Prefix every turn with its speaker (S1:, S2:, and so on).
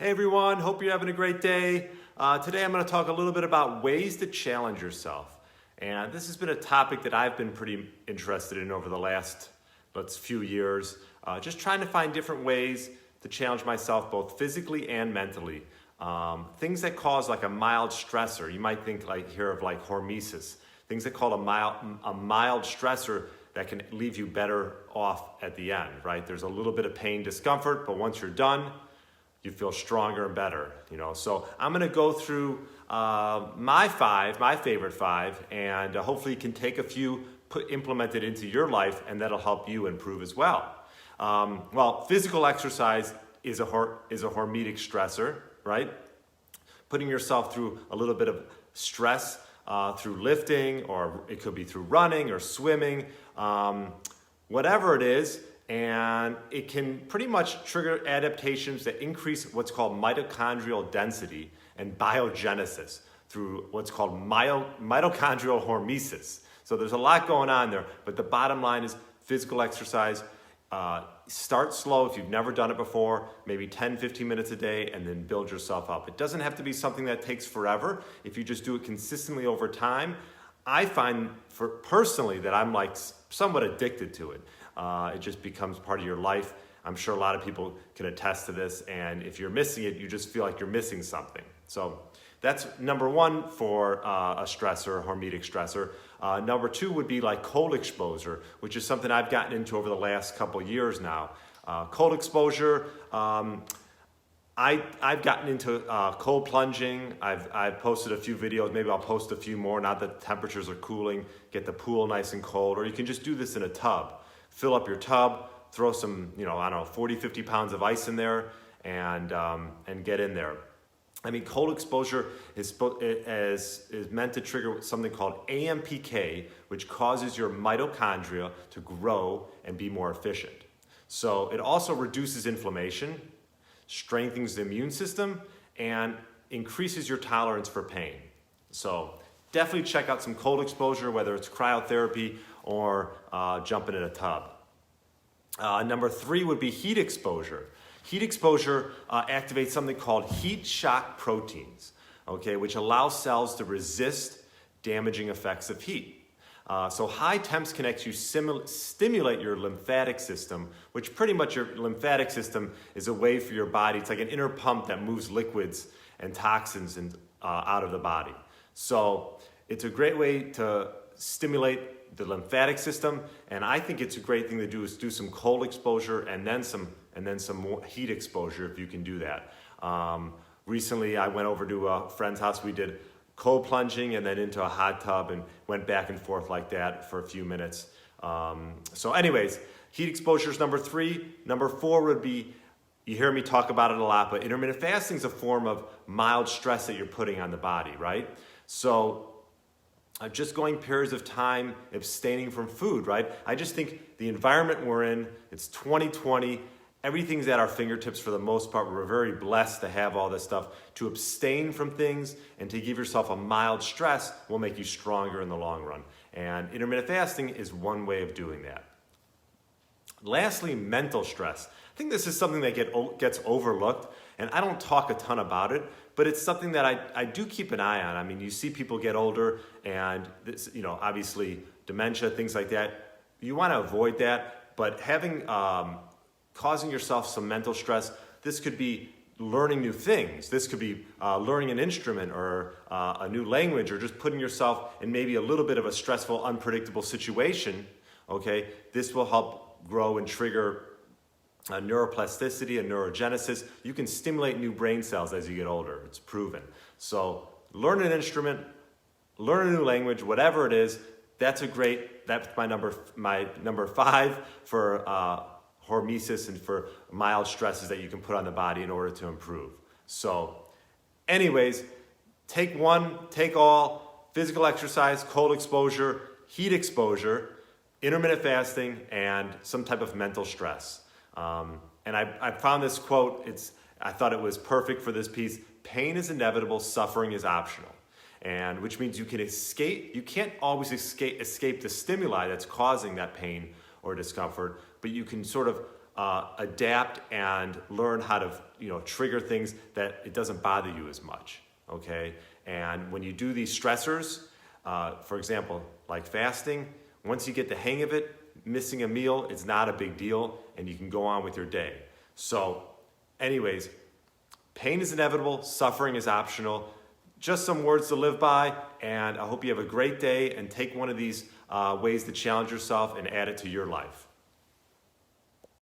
S1: Hey everyone, hope you're having a great day. Today I'm going to talk a little bit about ways to challenge yourself. And this has been a topic that I've been pretty interested in over the last few years. Just trying to find different ways to challenge myself both physically and mentally. Things that cause like a mild stressor. You might hear of like hormesis. Things that cause a mild stressor that can leave you better off at the end, right? There's a little bit of pain, discomfort, but once you're done, you feel stronger and better, So I'm going to go through my favorite five, and hopefully you can take a few, implement it into your life, and that'll help you improve as well. Physical exercise is a hormetic stressor, right? Putting yourself through a little bit of stress through lifting, or it could be through running or swimming, whatever it is. And it can pretty much trigger adaptations that increase what's called mitochondrial density and biogenesis through what's called mitochondrial hormesis. So there's a lot going on there, but the bottom line is physical exercise. Start slow if you've never done it before, maybe 10, 15 minutes a day, and then build yourself up. It doesn't have to be something that takes forever. If you just do it consistently over time, I find personally that I'm like somewhat addicted to it. It just becomes part of your life. I'm sure a lot of people can attest to this, and if you're missing it, you just feel like you're missing something. So that's number one for a stressor, a hormetic stressor. Number two would be like cold exposure, which is something I've gotten into over the last couple years now. Cold exposure, I've gotten into cold plunging. I've posted a few videos. Maybe I'll post a few more now that temperatures are cooling. Get the pool nice and cold, or you can just do this in a tub. Fill up your tub, throw some, 40, 50 pounds of ice in there, and get in there. I mean, cold exposure is meant to trigger something called AMPK, which causes your mitochondria to grow and be more efficient. So it also reduces inflammation, strengthens the immune system, and increases your tolerance for pain. So definitely check out some cold exposure, whether it's cryotherapy or jumping in a tub. Number three would be heat exposure. Heat exposure activates something called heat shock proteins, which allows cells to resist damaging effects of heat. So high temps can actually stimulate your lymphatic system, which pretty much your lymphatic system is a way for your body. It's like an inner pump that moves liquids and toxins out of the body. So it's a great way to stimulate the lymphatic system, and I think it's a great thing to do is do some cold exposure and then some more heat exposure if you can do that. Recently, I went over to a friend's house. We did cold plunging and then into a hot tub and went back and forth like that for a few minutes. So anyways, heat exposure is number three. Number four would be, you hear me talk about it a lot, but intermittent fasting is a form of mild stress that you're putting on the body, right? So just going periods of time abstaining from food, right? I just think the environment we're in, it's 2020, everything's at our fingertips for the most part. We're very blessed to have all this stuff. To abstain from things and to give yourself a mild stress will make you stronger in the long run. And intermittent fasting is one way of doing that. Lastly, mental stress. I think this is something that gets overlooked, and I don't talk a ton about it, but it's something that I do keep an eye on. I mean, you see people get older, and this, obviously dementia, things like that. You want to avoid that, but having causing yourself some mental stress. This could be learning new things. This could be learning an instrument or a new language, or just putting yourself in maybe a little bit of a stressful, unpredictable situation. This will help grow and trigger neuroplasticity and neurogenesis. You can stimulate new brain cells as you get older. It's proven. So learn an instrument, learn a new language, whatever it is. That's my number five for hormesis and for mild stresses that you can put on the body in order to improve. So anyways, take all: physical exercise, cold exposure, heat exposure, intermittent fasting, and some type of mental stress. And I found this quote, I thought it was perfect for this piece. Pain is inevitable, suffering is optional. And which means you can't always escape the stimuli that's causing that pain or discomfort, but you can sort of adapt and learn how to trigger things that it doesn't bother you as much, okay? And when you do these stressors, for example, like fasting, once you get the hang of it, missing a meal is not a big deal, and you can go on with your day. So anyways, pain is inevitable, suffering is optional. Just some words to live by, and I hope you have a great day and take one of these ways to challenge yourself and add it to your life.